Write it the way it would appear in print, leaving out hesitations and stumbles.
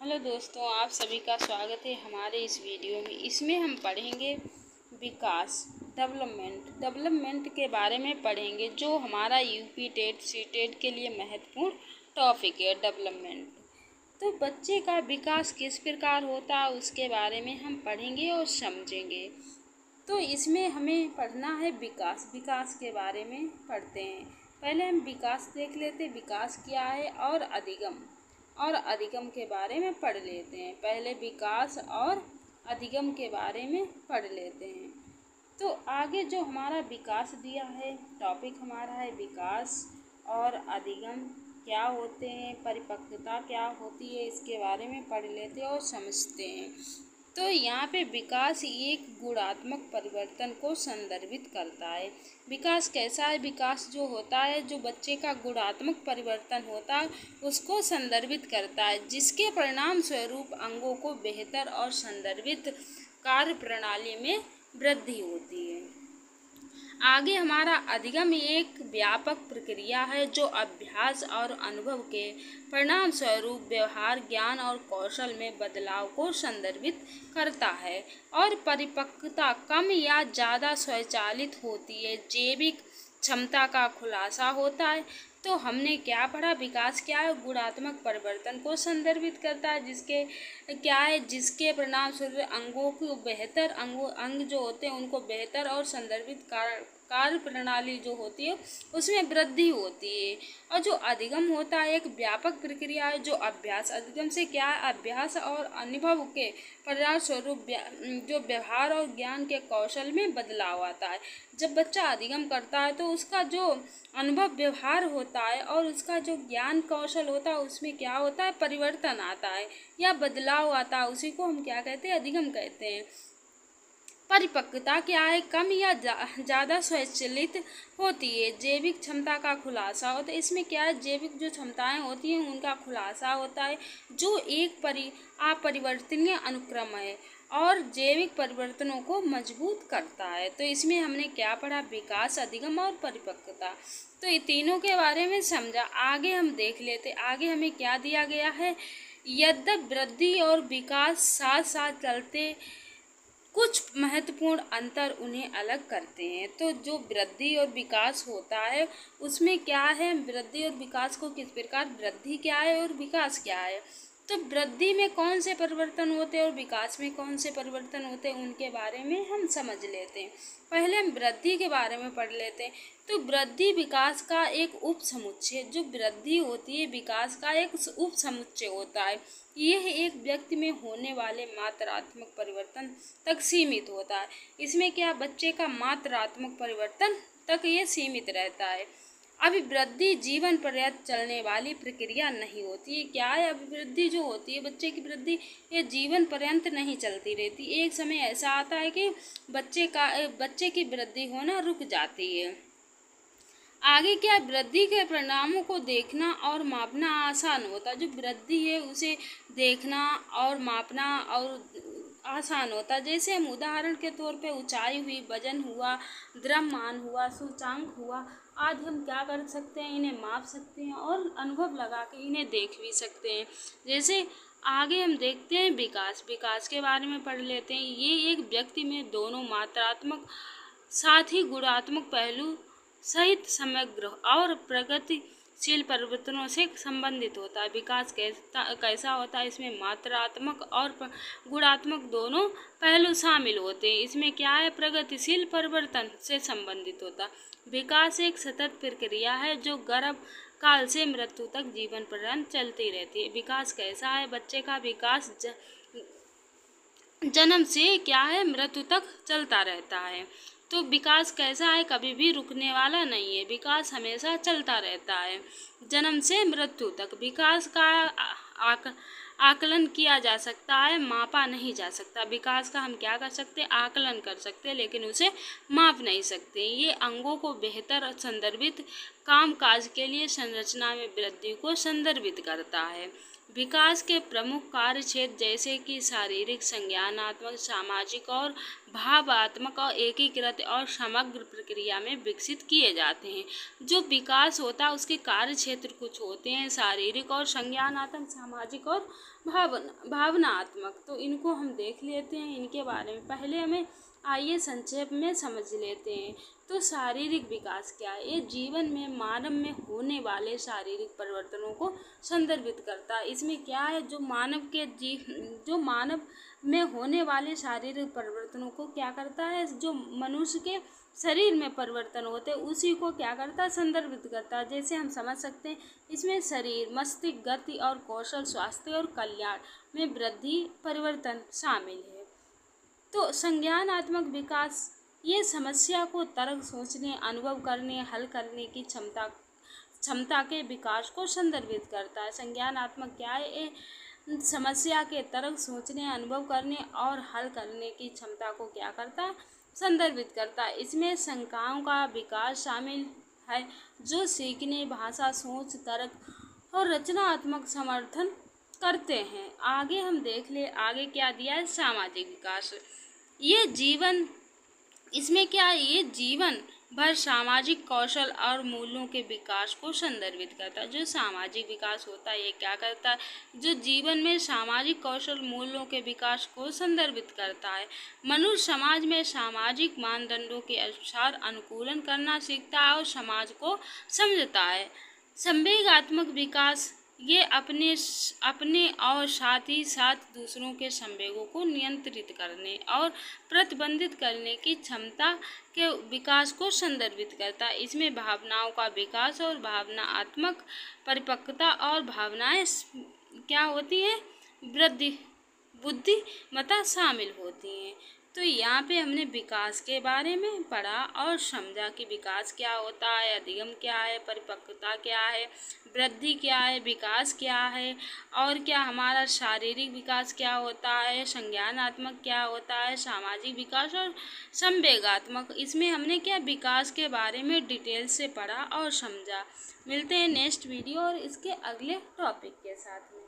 Hello दोस्तों, आप सभी का स्वागत है हमारे इस वीडियो में। इसमें हम पढ़ेंगे विकास, डेवलपमेंट के बारे में पढ़ेंगे, जो हमारा यूपी टेट सीटेट के लिए महत्वपूर्ण टॉपिक है। डेवलपमेंट तो बच्चे का विकास किस प्रकार होता है उसके बारे में हम पढ़ेंगे और समझेंगे। तो इसमें हमें पढ़ना है विकास के बारे में पढ़ते हैं। पहले हम विकास देख लेते, विकास क्या है, और अधिगम के बारे में पढ़ लेते हैं। पहले विकास और अधिगम के बारे में पढ़ लेते हैं। तो आगे जो हमारा विकास दिया है, टॉपिक हमारा है विकास और अधिगम क्या होते हैं, परिपक्वता क्या होती है, इसके बारे में पढ़ लेते हैं और समझते हैं। तो यहाँ पे विकास एक गुणात्मक परिवर्तन को संदर्भित करता है। विकास कैसा है? विकास जो होता है, जो बच्चे का गुणात्मक परिवर्तन होता है, उसको संदर्भित करता है, जिसके परिणाम स्वरूप अंगों को बेहतर और संदर्भित कार्य प्रणाली में वृद्धि होती है। आगे हमारा अधिगम एक व्यापक प्रक्रिया है, जो अभ्यास और अनुभव के परिणाम स्वरूप व्यवहार, ज्ञान और कौशल में बदलाव को संदर्भित करता है। और परिपक्वता कम या ज़्यादा स्वचालित होती है, जैविक क्षमता का खुलासा होता है। तो हमने क्या पढ़ा? विकास क्या है? गुणात्मक परिवर्तन को संदर्भित करता है, जिसके परिणाम स्वरूप अंगों को बेहतर अंग जो होते हैं उनको बेहतर और संदर्भित कार्य प्रणाली जो होती है उसमें वृद्धि होती है। और जो अधिगम होता है एक व्यापक प्रक्रिया है, जो अधिगम से क्या है? अभ्यास और अनुभव के परिणाम स्वरूप जो व्यवहार और ज्ञान के कौशल में बदलाव आता है। जब बच्चा अधिगम करता है तो उसका जो अनुभव व्यवहार होता है और उसका जो ज्ञान कौशल होता है उसमें क्या होता है? परिवर्तन आता है या बदलाव आता है। उसी को हम क्या कहते हैं? अधिगम कहते हैं। परिपक्वता क्या है? कम या ज़्यादा स्वचालित होती है, जैविक क्षमता का खुलासा होता है। इसमें क्या है? जैविक जो क्षमताएं होती हैं उनका खुलासा होता है, जो एक अपरिवर्तनीय अनुक्रम है और जैविक परिवर्तनों को मजबूत करता है। तो इसमें हमने क्या पढ़ा? विकास, अधिगम और परिपक्वता। तो ये तीनों के बारे में समझा। आगे हम देख लेते, आगे हमें क्या दिया गया है। यद्यपि वृद्धि और विकास साथ साथ चलते, कुछ महत्वपूर्ण अंतर उन्हें अलग करते हैं। तो जो वृद्धि और विकास होता है उसमें क्या है? वृद्धि और विकास को किस प्रकार, वृद्धि क्या है और विकास क्या है? तो वृद्धि में कौन से परिवर्तन होते हैं और विकास में कौन से परिवर्तन होते हैं, उनके बारे में हम समझ लेते हैं। पहले हम वृद्धि के बारे में पढ़ लेते हैं। तो वृद्धि विकास का एक उप समुच्चय, जो वृद्धि होती है विकास का एक उप समुच्चय होता है। यह एक व्यक्ति में होने वाले मात्रात्मक परिवर्तन तक सीमित होता है। इसमें क्या? बच्चे का मात्रात्मक परिवर्तन तक ये सीमित रहता है। अभिवृद्धि जीवन पर्यंत चलने वाली प्रक्रिया नहीं होती है। क्या है? अभिवृद्धि जो होती है बच्चे की वृद्धि, ये जीवन पर्यंत नहीं चलती रहती। एक समय ऐसा आता है कि बच्चे की वृद्धि होना रुक जाती है। आगे क्या? वृद्धि के परिणामों को देखना और मापना आसान होता है। जो वृद्धि है उसे देखना और मापना और आसान होता है। जैसे हम उदाहरण के तौर पे ऊंचाई हुई, वजन हुआ, द्रव्यमान हुआ, सूचांक हुआ आदि हम क्या कर सकते हैं? इन्हें माप सकते हैं और अनुभव लगा के इन्हें देख भी सकते हैं। जैसे आगे हम देखते हैं विकास के बारे में पढ़ लेते हैं। ये एक व्यक्ति में दोनों मात्रात्मक साथ ही गुणात्मक पहलू सहित समग्र और प्रगतिशील परिवर्तनों से संबंधित होता है। विकास कैसा होता है? इसमें मात्रात्मक और गुणात्मक दोनों पहलू शामिल होते हैं। इसमें क्या है? प्रगतिशील परिवर्तन से संबंधित होता है। विकास एक सतत प्रक्रिया है, जो गर्भ काल से मृत्यु तक जीवन पर्यंत चलती रहती है। विकास कैसा है? बच्चे का विकास जन्म से क्या है? मृत्यु तक चलता रहता है। तो विकास कैसा है? कभी भी रुकने वाला नहीं है, विकास हमेशा चलता रहता है जन्म से मृत्यु तक। विकास का आकलन किया जा सकता है, मापा नहीं जा सकता। विकास का हम क्या कर सकते हैं? आकलन कर सकते हैं, लेकिन उसे माप नहीं सकते। ये अंगों को बेहतर संदर्भित काम काज के लिए संरचना में वृद्धि को संदर्भित करता है। विकास के प्रमुख कार्य क्षेत्र जैसे कि शारीरिक, संज्ञानात्मक, सामाजिक और भावात्मक और एकीकृत और समग्र प्रक्रिया में विकसित किए जाते हैं। जो विकास होता है उसके कार्य क्षेत्र कुछ होते हैं, शारीरिक और संज्ञानात्मक, सामाजिक और भावनात्मक। तो इनको हम देख लेते हैं, इनके बारे में पहले हमें आइए संक्षेप में समझ लेते हैं। तो शारीरिक विकास क्या है? ये जीवन में मानव में होने वाले शारीरिक परिवर्तनों को संदर्भित करता है। इसमें क्या है, जो मानव में होने वाले शारीरिक परिवर्तनों को क्या करता है, जो मनुष्य के शरीर में परिवर्तन होते हैं उसी को क्या करता है, संदर्भित करता है। जैसे हम समझ सकते हैं इसमें शरीर, मस्तिष्क, गति और कौशल, स्वास्थ्य और कल्याण में वृद्धि, परिवर्तन शामिल है। तो संज्ञानात्मक विकास ये समस्या को तर्क, सोचने, अनुभव करने, हल करने की क्षमता के विकास को संदर्भित करता है। संज्ञानात्मक क्या है? ये समस्या के तर्क, सोचने, अनुभव करने और हल करने की क्षमता को क्या करता है, संदर्भित करता है। इसमें शंकाओं का विकास शामिल है जो सीखने, भाषा, सोच, तर्क और रचनात्मक समर्थन करते हैं। आगे हम देख ले, आगे क्या दिया है, सामाजिक विकास। ये जीवन, इसमें क्या है, ये जीवन भर सामाजिक कौशल और मूल्यों के विकास को संदर्भित करता है। जो सामाजिक विकास होता है ये क्या करता है, जो जीवन में सामाजिक कौशल मूल्यों के विकास को संदर्भित करता है। मनुष्य समाज में सामाजिक मानदंडों के अनुसार अनुकूलन करना सीखता है और समाज को समझता है। संवेगात्मक विकास ये अपने और साथ ही साथ दूसरों के संवेगों को नियंत्रित करने और प्रतिबंधित करने की क्षमता के विकास को संदर्भित करता है। इसमें भावनाओं का विकास और भावनात्मक परिपक्वता और भावनाएं क्या होती हैं, वृद्धि, बुद्धिमत्ता शामिल होती हैं। तो यहाँ पे हमने विकास के बारे में पढ़ा और समझा कि विकास क्या होता है, अधिगम क्या है, परिपक्वता क्या है, वृद्धि क्या है, विकास क्या है, और क्या हमारा शारीरिक विकास क्या होता है, संज्ञानात्मक क्या होता है, सामाजिक विकास और संवेगात्मक। इसमें हमने क्या विकास के बारे में डिटेल से पढ़ा और समझा। मिलते हैं नेक्स्ट वीडियो और इसके अगले टॉपिक के साथ में।